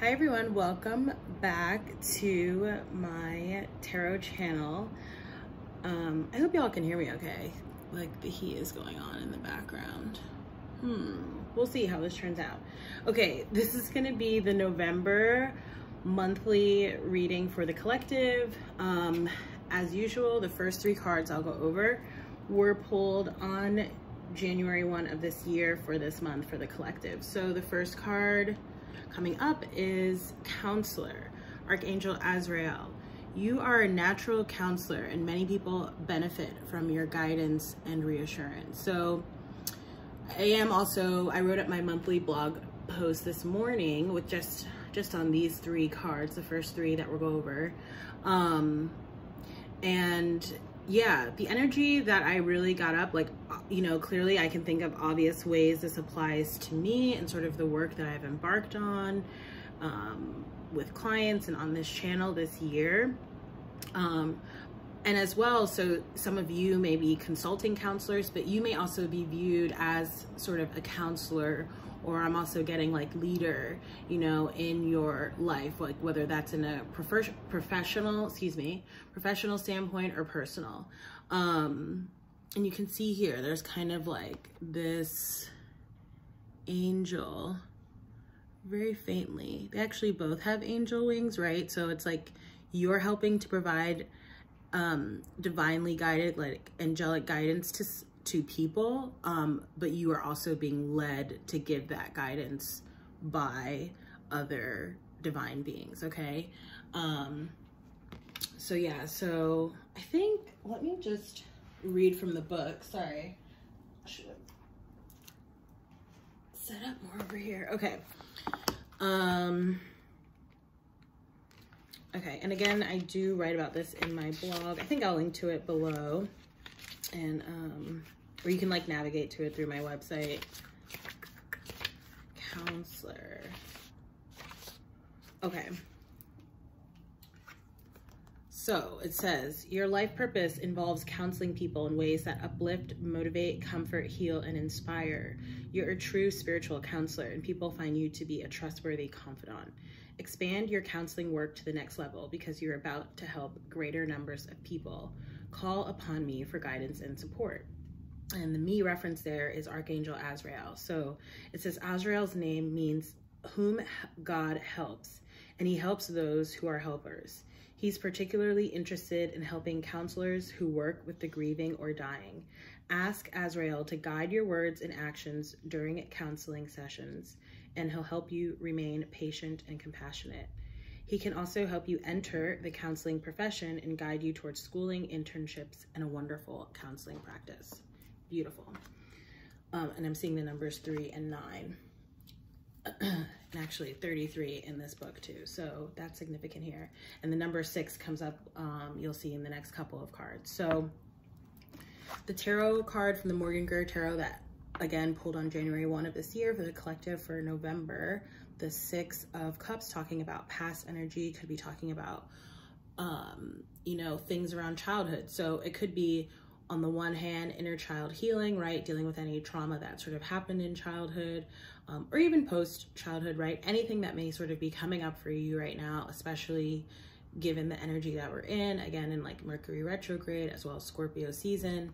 Hi everyone, welcome back to my tarot channel. I hope y'all can hear me okay. Like the heat is going on in the background. We'll see how this turns out. Okay, this is gonna be the November monthly reading for the collective. As usual, the first three cards I'll go over were pulled on January 1 of this year for this month for the collective. So the first card coming up is Counselor, Archangel Azrael. You are a natural counselor and many people benefit from your guidance and reassurance. So I wrote up my monthly blog post this morning with just on these three cards, the first three that we'll go over. And yeah, the energy that I really got up, like, you know, clearly I can think of obvious ways this applies to me and sort of the work that I've embarked on with clients and on this channel this year. And as well, so some of you may be consulting counselors, but you may also be viewed as sort of a counselor, or I'm also getting like leader, you know, in your life, like whether that's in a professional standpoint or personal. And you can see here, there's kind of like this angel, very faintly. They actually both have angel wings, right? So it's like you're helping to provide divinely guided, like angelic guidance to people, but you are also being led to give that guidance by other divine beings, okay? So yeah, so I think, let me just read from the book. Sorry, I should have set up more over here. Okay. Okay, and again, I do write about this in my blog. I think I'll link to it below, and or you can like navigate to it through my website. Counselor. Okay. So it says, your life purpose involves counseling people in ways that uplift, motivate, comfort, heal, and inspire. You're a true spiritual counselor, and people find you to be a trustworthy confidant. Expand your counseling work to the next level because you're about to help greater numbers of people. Call upon me for guidance and support. And the me reference there is Archangel Azrael. So it says Azrael's name means whom God helps, and he helps those who are helpers. He's particularly interested in helping counselors who work with the grieving or dying. Ask Azrael to guide your words and actions during counseling sessions, and he'll help you remain patient and compassionate. He can also help you enter the counseling profession and guide you towards schooling, internships, and a wonderful counseling practice. Beautiful. And I'm seeing the numbers 3 and 9. And actually 33 in this book too, so that's significant here. And the number 6 comes up, you'll see in the next couple of cards. So the tarot card from the Greer tarot that again pulled on January 1 of this year for the collective for November, the 6 of Cups, talking about past energy, could be talking about you know, things around childhood. So it could be, on the one hand, inner child healing, right? Dealing with any trauma that sort of happened in childhood, or even post-childhood, right? Anything that may sort of be coming up for you right now, especially given the energy that we're in, again, in like Mercury retrograde, as well as Scorpio season.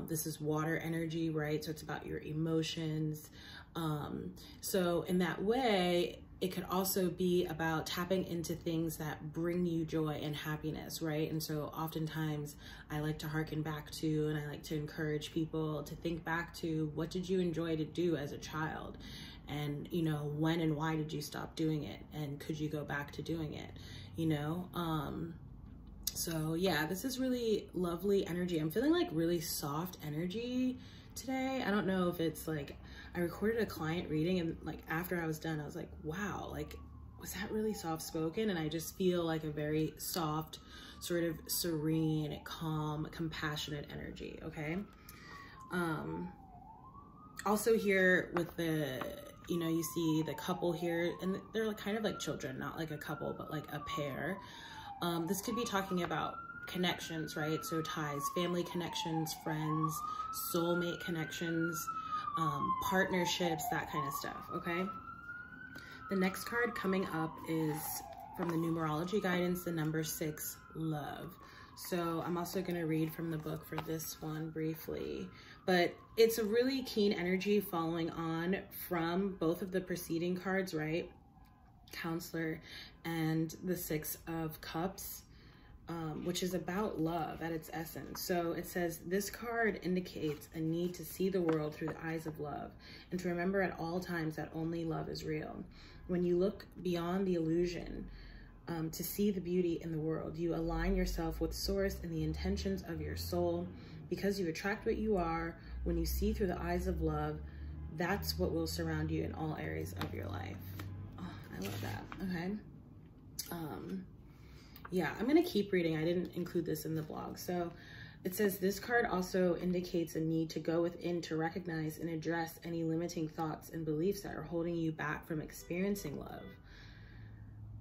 This is water energy, right? So it's about your emotions. So in that way, it could also be about tapping into things that bring you joy and happiness, right? And so oftentimes I like to hearken back to, and I like to encourage people to think back to, what did you enjoy to do as a child? And, you know, when and why did you stop doing it? And could you go back to doing it, you know? So yeah, this is really lovely energy. I'm feeling like really soft energy today. I don't know if it's like, I recorded a client reading, and like after I was done, I was like, wow, like, was that really soft spoken? And I just feel like a very soft, sort of serene, calm, compassionate energy, okay? Also here with the, you know, you see the couple here, and they're like kind of like children, not like a couple, but like a pair. This could be talking about connections, right? So ties, family connections, friends, soulmate connections, partnerships, that kind of stuff, okay? The next card coming up is from the numerology guidance, the number 6, love. So I'm also going to read from the book for this one briefly, but it's a really keen energy following on from both of the preceding cards, right? Counselor and the 6 of Cups, which is about love at its essence. So it says, this card indicates a need to see the world through the eyes of love and to remember at all times that only love is real. When you look beyond the illusion, to see the beauty in the world, you align yourself with source and the intentions of your soul. Because you attract what you are, when you see through the eyes of love, that's what will surround you in all areas of your life. Oh, I love that. Okay. Yeah, I'm going to keep reading. I didn't include this in the blog. So it says, this card also indicates a need to go within to recognize and address any limiting thoughts and beliefs that are holding you back from experiencing love.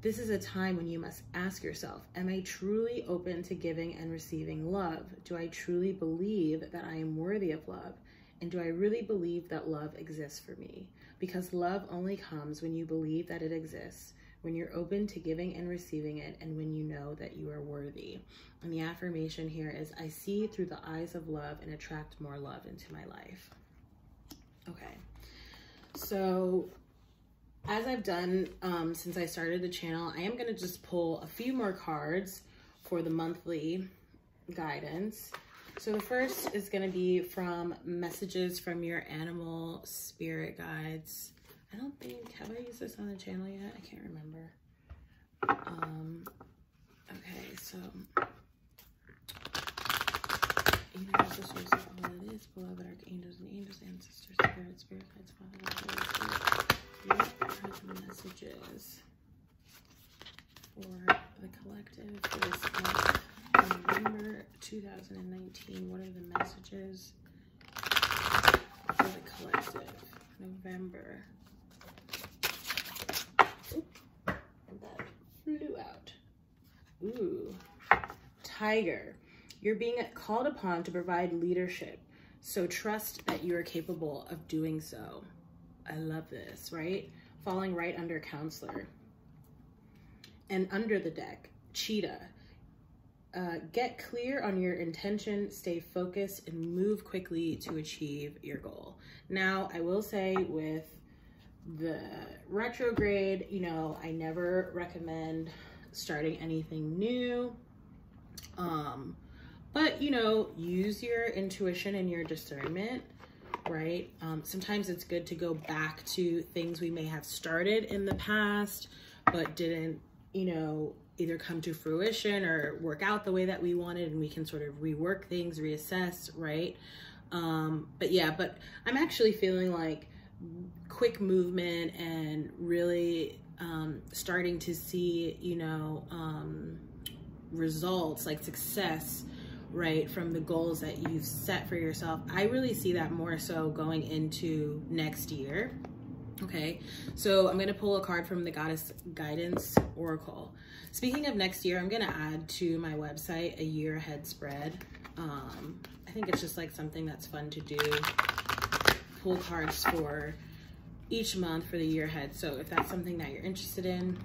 This is a time when you must ask yourself, am I truly open to giving and receiving love? Do I truly believe that I am worthy of love? And do I really believe that love exists for me? Because love only comes when you believe that it exists, when you're open to giving and receiving it, and when you know that you are worthy. And the affirmation here is, I see through the eyes of love and attract more love into my life. Okay, so as I've done since I started the channel, I am going to just pull a few more cards for the monthly guidance. So the first is going to be from messages from your animal spirit guides. I don't think, have I used this on the channel yet? I can't remember. Okay, so, angels, sisters, all it is, beloved archangels and angels, ancestors, spirit guides, Father, messages for the collective for this month, November 2019. What are the messages for the collective? November. Oop, that flew out. Ooh, Tiger. You're being called upon to provide leadership, so trust that you are capable of doing so. I love this, right? Falling right under Counselor. And under the deck, Cheetah. Get clear on your intention, stay focused, and move quickly to achieve your goal. Now, I will say with the retrograde, you know, I never recommend starting anything new. But, you know, use your intuition and your discernment. Right? Sometimes it's good to go back to things we may have started in the past, but didn't, you know, either come to fruition or work out the way that we wanted, and we can sort of rework things, reassess, right? But yeah, but I'm actually feeling like quick movement and really starting to see, you know, results, like success, right, from the goals that you've set for yourself. I really see that more so going into next year. Okay, so I'm going to pull a card from the Goddess Guidance Oracle. Speaking of next year, I'm going to add to my website a year ahead spread. I think it's just like something that's fun to do. Pull cards for each month for the year ahead. So if that's something that you're interested in,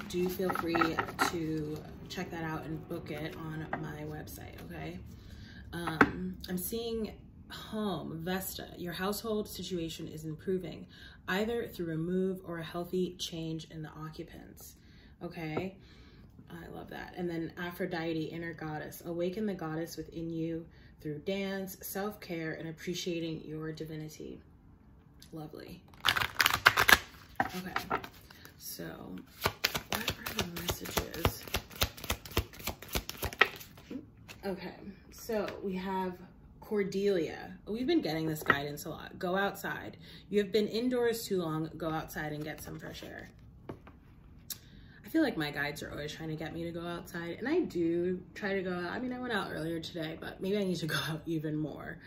do feel free to check that out and book it on my website, okay? I'm seeing home, Vesta. Your household situation is improving, either through a move or a healthy change in the occupants, okay? I love that. And then Aphrodite, inner goddess. Awaken the goddess within you through dance, self-care, and appreciating your divinity. Lovely. Okay, so what are the messages? Okay, so we have Cordelia. We've been getting this guidance a lot. Go outside. You have been indoors too long. Go outside and get some fresh air. I feel like my guides are always trying to get me to go outside, and I do try to go out. I mean, I went out earlier today, but maybe I need to go out even more.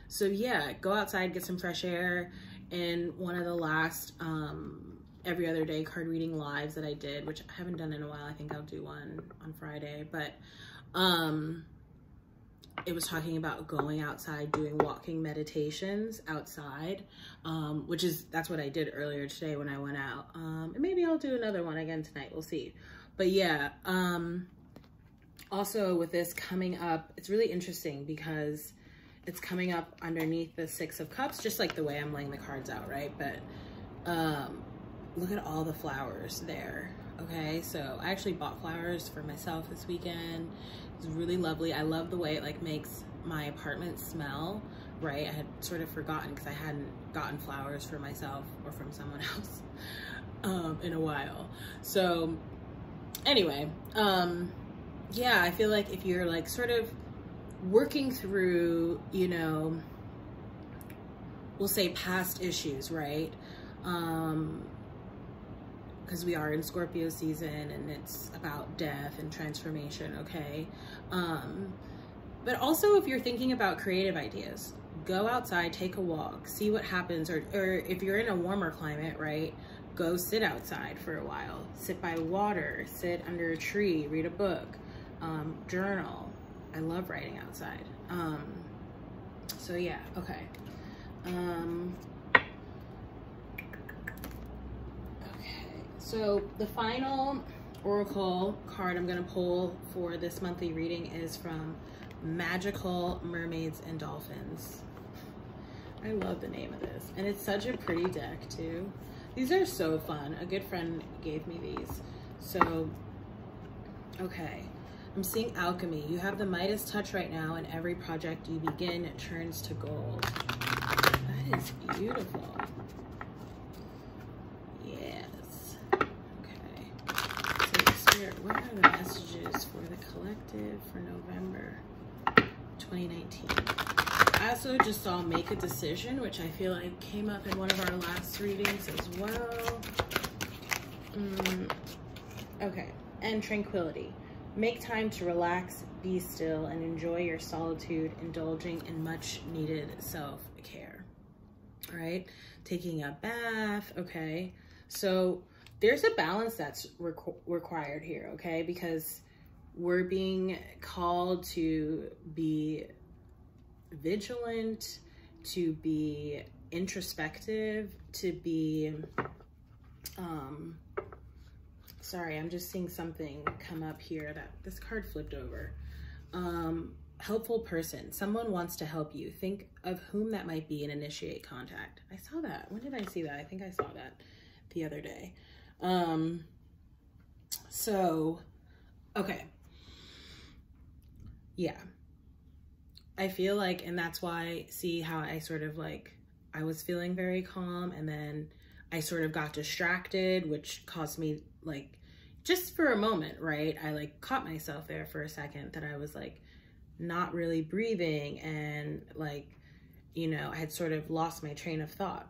So yeah, go outside, get some fresh air. And one of the last every other day card reading lives that I did, which I haven't done in a while, I think I'll do one on Friday, but it was talking about going outside, doing walking meditations outside, that's what I did earlier today when I went out. And maybe I'll do another one again tonight. We'll see. But yeah, also with this coming up, it's really interesting because it's coming up underneath the Six of Cups, just like the way I'm laying the cards out, right? But look at all the flowers there. Okay, so I actually bought flowers for myself this weekend. It's really lovely. I love the way it like makes my apartment smell, right? I had sort of forgotten because I hadn't gotten flowers for myself or from someone else in a while. So anyway, yeah, I feel like if you're like sort of working through, you know, we'll say past issues, right? Because we are in Scorpio season and it's about death and transformation, okay? But also if you're thinking about creative ideas, go outside, take a walk, see what happens, or if you're in a warmer climate, right? Go sit outside for a while, sit by water, sit under a tree, read a book, journal. I love writing outside. So yeah, okay. So the final oracle card I'm going to pull for this monthly reading is from Magical Mermaids and Dolphins. I love the name of this. And it's such a pretty deck too. These are so fun. A good friend gave me these. So, okay. I'm seeing alchemy. You have the Midas touch right now, and every project you begin turns to gold. That is beautiful. What are the messages for the collective for November 2019? I also just saw make a decision, which I feel like came up in one of our last readings as well. Okay, and tranquility. Make time to relax, be still, and enjoy your solitude, indulging in much needed self-care. All right, taking a bath, okay? So there's a balance that's required here, okay? Because we're being called to be vigilant, to be introspective, to be, sorry, I'm just seeing something come up here that this card flipped over. Helpful person, someone wants to help you. Think of whom that might be and initiate contact. I saw that. When did I see that? I think I saw that the other day. So, okay. Yeah. I feel like, and that's why, see how I sort of like, I was feeling very calm and then I sort of got distracted, which caused me like, just for a moment, right? I like caught myself there for a second that I was like not really breathing and like, you know, I had sort of lost my train of thought,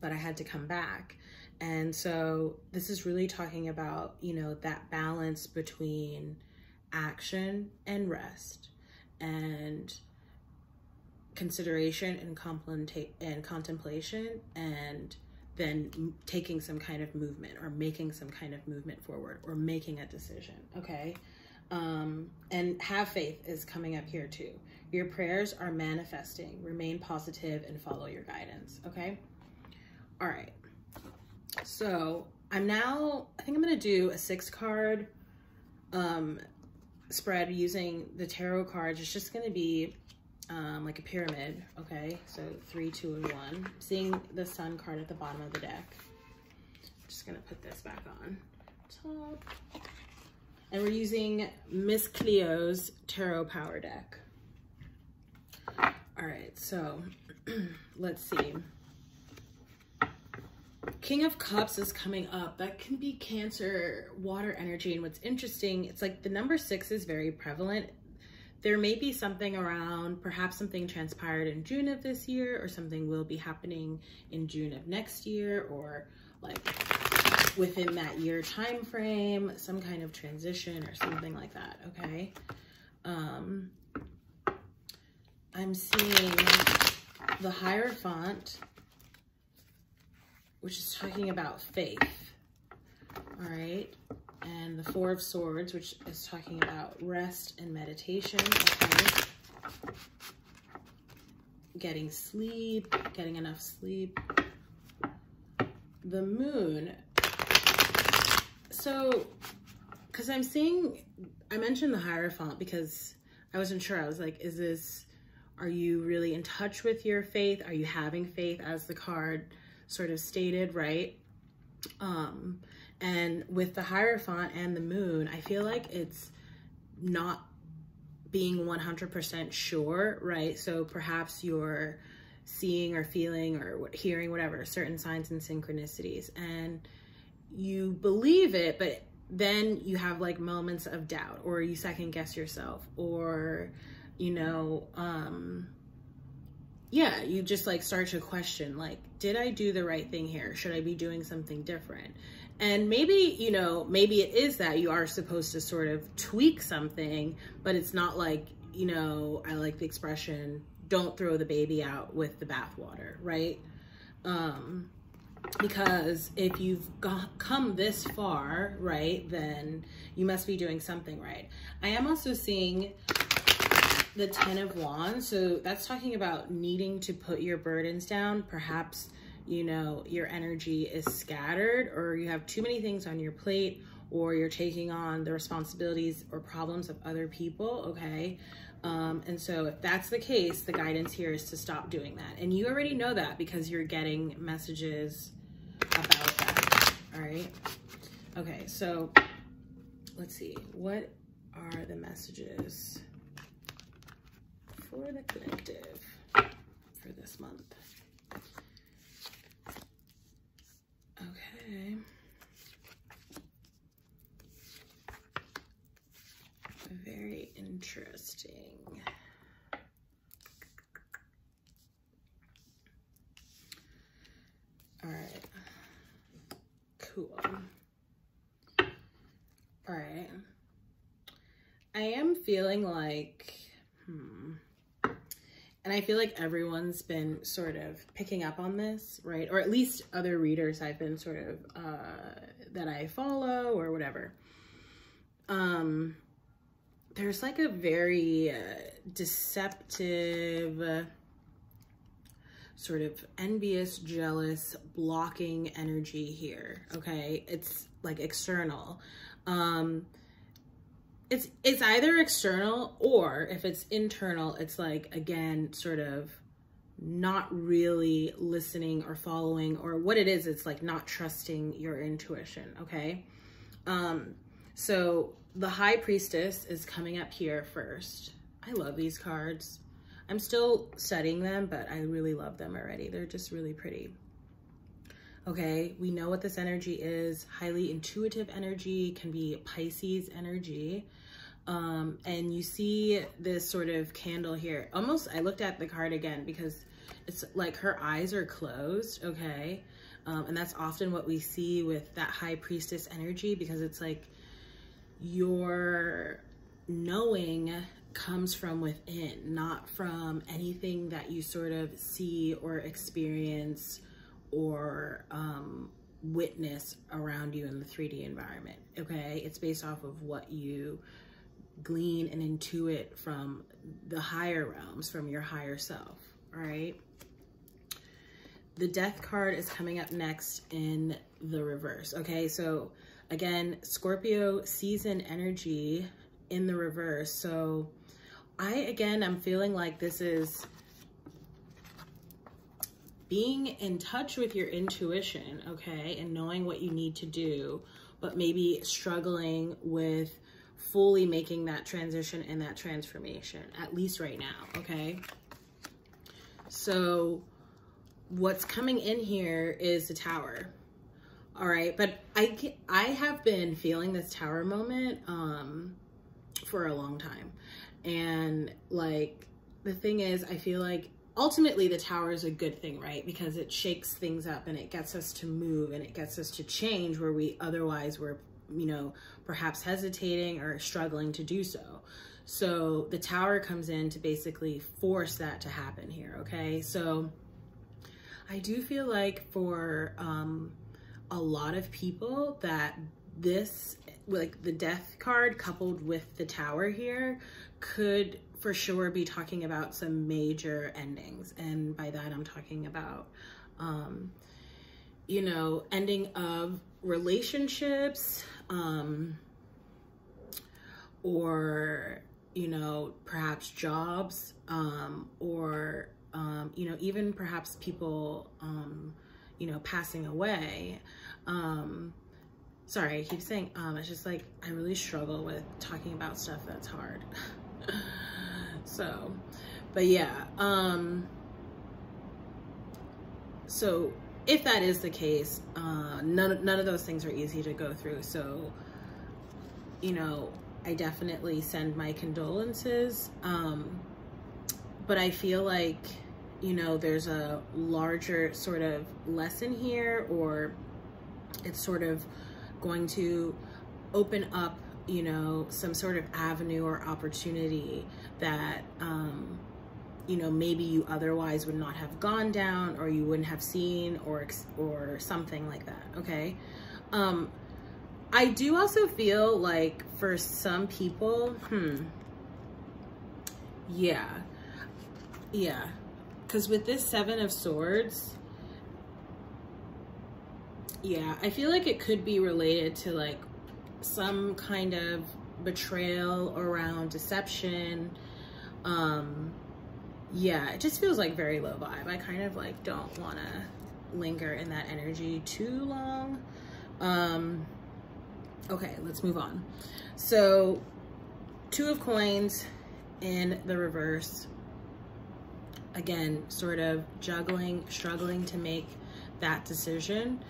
but I had to come back. And so this is really talking about, you know, that balance between action and rest and consideration and contemplation, and then taking some kind of movement or making some kind of movement forward or making a decision, okay? And have faith is coming up here too. Your prayers are manifesting. Remain positive and follow your guidance, okay? All right. So I think I'm going to do a 6-card spread using the tarot cards. It's just going to be like a pyramid. Okay. So 3, 2, and 1. Seeing the Sun card at the bottom of the deck. I'm just going to put this back on top. And we're using Miss Cleo's Tarot Power deck. All right. So let's see. King of Cups is coming up. That can be Cancer, water energy. And what's interesting, it's like the number 6 is very prevalent. There may be something around, perhaps something transpired in June of this year, or something will be happening in June of next year, or like within that year time frame, some kind of transition or something like that, okay? I'm seeing the Hierophant, which is talking about faith, all right? and the Four of Swords, which is talking about rest and meditation. Okay. Getting sleep, getting enough sleep. The Moon. So, because I'm seeing, I mentioned the Hierophant because I wasn't sure. I was like, is this, are you really in touch with your faith? Are you having faith, as the card sort of stated, right? And with the Hierophant and the Moon, I feel like it's not being 100% sure, right? So perhaps you're seeing or feeling or hearing whatever, certain signs and synchronicities, and you believe it, but then you have like moments of doubt, or you second guess yourself, or, you know, yeah, you just like start to question, like, did I do the right thing here? Should I be doing something different? And maybe, you know, maybe it is that you are supposed to sort of tweak something, but it's not like, you know, I like the expression, don't throw the baby out with the bathwater, right? Because if you've come this far, right, then you must be doing something right. I am also seeing the Ten of Wands. So that's talking about needing to put your burdens down. Perhaps, you know, your energy is scattered, or you have too many things on your plate, or you're taking on the responsibilities or problems of other people, okay? And so if that's the case, the guidance here is to stop doing that. And you already know that because you're getting messages about that, all right? Okay, so let's see. What are the messages for the collective for this month? Okay. Very interesting. All right. Cool. All right. I am feeling like, and I feel like everyone's been sort of picking up on this, right? Or at least other readers I've been sort of, that I follow or whatever. There's like a very deceptive, sort of envious, jealous, blocking energy here, okay? It's like external. It's either external, or if it's internal, it's like, again, sort of not really listening or following, or what it is, it's like not trusting your intuition, okay? So the High Priestess is coming up here first. I love these cards. I'm still studying them, but I really love them already. They're just really pretty. Okay, we know what this energy is. Highly intuitive energy, can be Pisces energy. And you see this sort of candle here. Almost, I looked at the card again because it's like her eyes are closed, okay? And that's often what we see with that High Priestess energy, because it's like your knowing comes from within, not from anything that you sort of see or experience or witness around you in the 3D environment, okay? It's based off of what you glean and intuit from the higher realms, from your higher self, all right? The Death card is coming up next in the reverse, okay? So again, Scorpio season energy in the reverse. So I'm feeling like this is being in touch with your intuition, okay? And knowing what you need to do, but maybe struggling with fully making that transition and that transformation, at least right now, okay? So what's coming in here is the Tower. All right, but I have been feeling this Tower moment for a long time. And like, the thing is, I feel like ultimately the Tower is a good thing, right? Because it shakes things up and it gets us to move and it gets us to change where we otherwise were, you know, perhaps hesitating or struggling to do so. So the Tower comes in to basically force that to happen here, okay? So I do feel like for a lot of people that this like the Death card coupled with the Tower here could for sure be talking about some major endings. And by that, I'm talking about, you know, ending of relationships, or, you know, perhaps jobs, or, you know, even perhaps people, you know, passing away. Sorry, I keep saying, it's just like, I really struggle with talking about stuff that's hard. So, but yeah, so if that is the case, none of those things are easy to go through. So, you know, I definitely send my condolences. But I feel like, you know, there's a larger sort of lesson here, or it's sort of going to open up, you know, some sort of avenue or opportunity that, you know, maybe you otherwise would not have gone down, or you wouldn't have seen, or something like that. Okay. I do also feel like for some people, yeah, because with this Seven of Swords, yeah, I feel like it could be related to like some kind of betrayal around deception. Yeah, it just feels like very low vibe. I kind of like don't want to linger in that energy too long. Okay, let's move on. So, Two of Coins in the reverse. Again, sort of juggling, struggling to make that decision.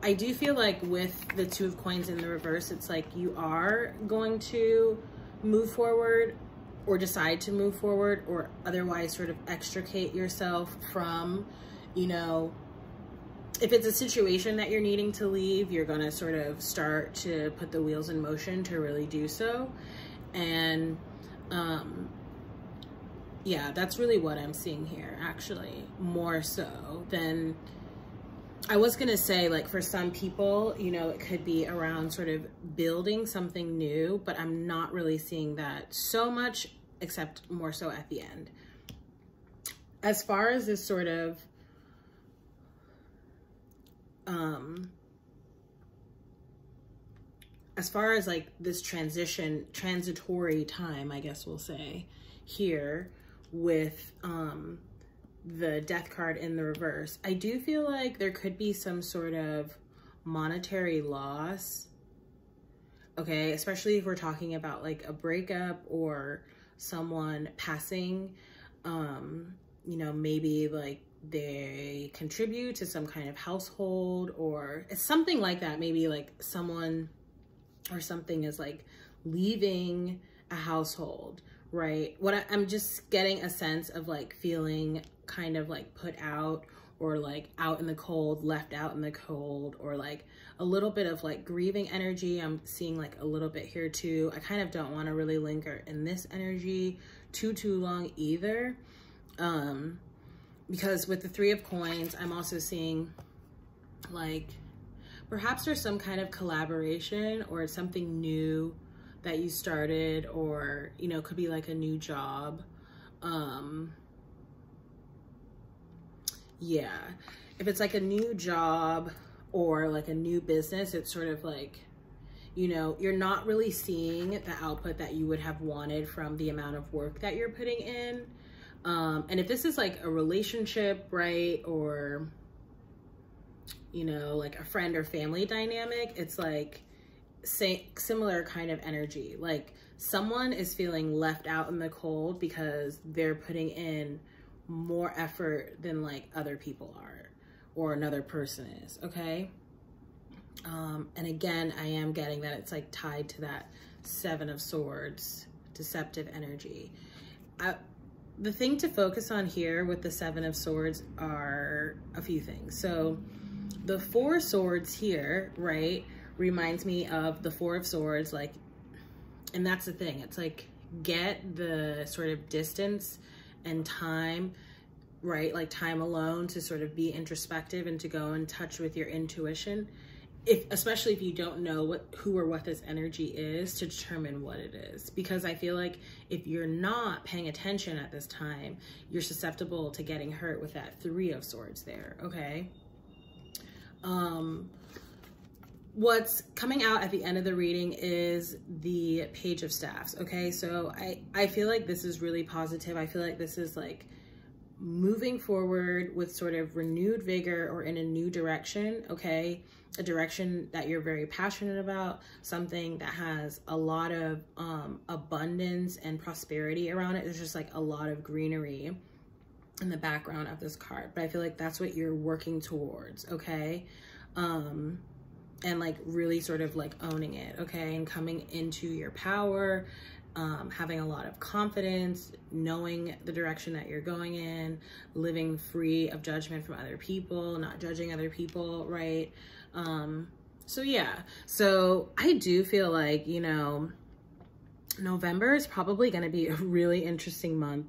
I do feel like with the Two of Coins in the reverse, it's like you are going to move forward, or decide to move forward, or otherwise sort of extricate yourself from, you know, if it's a situation that you're needing to leave, you're going to sort of start to put the wheels in motion to really do so. And, yeah, that's really what I'm seeing here, actually, more so than, I was going to say, like, for some people, you know, it could be around sort of building something new, but I'm not really seeing that so much, except more so at the end. As far as this sort of, as far as like this transitory time, I guess we'll say, here with the Death card in the reverse, I do feel like there could be some sort of monetary loss. Okay, especially if we're talking about like a breakup or someone passing, you know, maybe like they contribute to some kind of household, or it's something like that. Maybe like someone or something is like leaving a household, right? I'm just getting a sense of like feeling kind of like put out, or like out in the cold, left out in the cold, or like a little bit of like grieving energy. I'm seeing like a little bit here too. I kind of don't want to really linger in this energy too long either. Because with the Three of Coins, I'm also seeing like perhaps there's some kind of collaboration, or it's something new that you started, or, you know, could be like a new job. Yeah, if it's like a new job or like a new business, it's sort of like, you know, you're not really seeing the output that you would have wanted from the amount of work that you're putting in. And if this is like a relationship, right, or, you know, like a friend or family dynamic, it's like similar kind of energy. Like someone is feeling left out in the cold because they're putting in more effort than like other people are, or another person is, okay? And again, I am getting that it's like tied to that Seven of Swords, deceptive energy. The thing to focus on here with the Seven of Swords are a few things. So the Four Swords here, right, reminds me of the Four of Swords, like, and that's the thing. It's like, get the sort of distance and time, right, like time alone to sort of be introspective and to go in touch with your intuition especially if you don't know who or what this energy is, to determine what it is. Because I feel like if you're not paying attention at this time, you're susceptible to getting hurt with that 3 of Swords there, okay? What's coming out at the end of the reading is the Page of Staffs, okay? So I feel like this is really positive. I feel like this is like moving forward with sort of renewed vigor or in a new direction, okay? A direction that you're very passionate about, something that has a lot of abundance and prosperity around it. There's just like a lot of greenery in the background of this card, but I feel like that's what you're working towards, okay? And like really sort of like owning it, okay? And coming into your power, having a lot of confidence, knowing the direction that you're going in, living free of judgment from other people, not judging other people, right? So yeah, so I do feel like, you know, November is probably going to be a really interesting month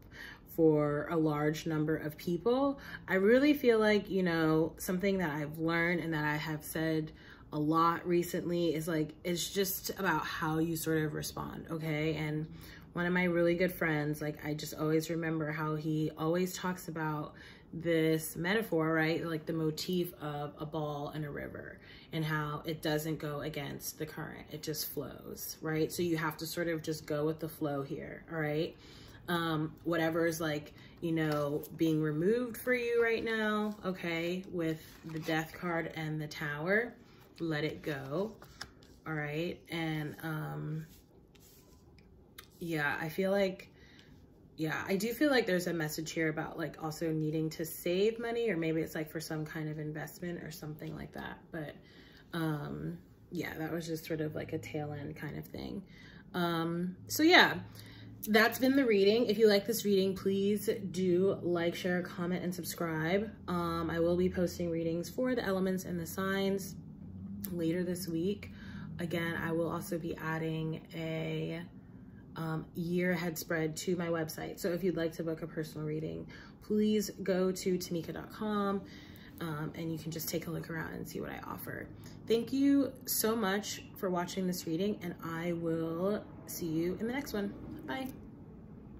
for a large number of people. I really feel like, you know, something that I've learned and that I have said a lot recently is like, it's just about how you sort of respond, okay? And one of my really good friends, like, I just always remember how he always talks about this metaphor, right? Like the motif of a ball in a river, and how it doesn't go against the current, it just flows, right? So you have to sort of just go with the flow here, all right? Whatever is like, you know, being removed for you right now, okay, with the Death card and the Tower, let it go, all right? And yeah, I feel like, yeah, I do feel like there's a message here about like also needing to save money, or maybe it's like for some kind of investment or something like that. But yeah, that was just sort of like a tail end kind of thing. So yeah, that's been the reading. If you like this reading, please do like, share, comment, and subscribe. I will be posting readings for the elements and the signs later this week. Again, I will also be adding a year ahead spread to my website. So if you'd like to book a personal reading, please go to tamika.com and you can just take a look around and see what I offer. Thank you so much for watching this reading, and I will see you in the next one. Bye.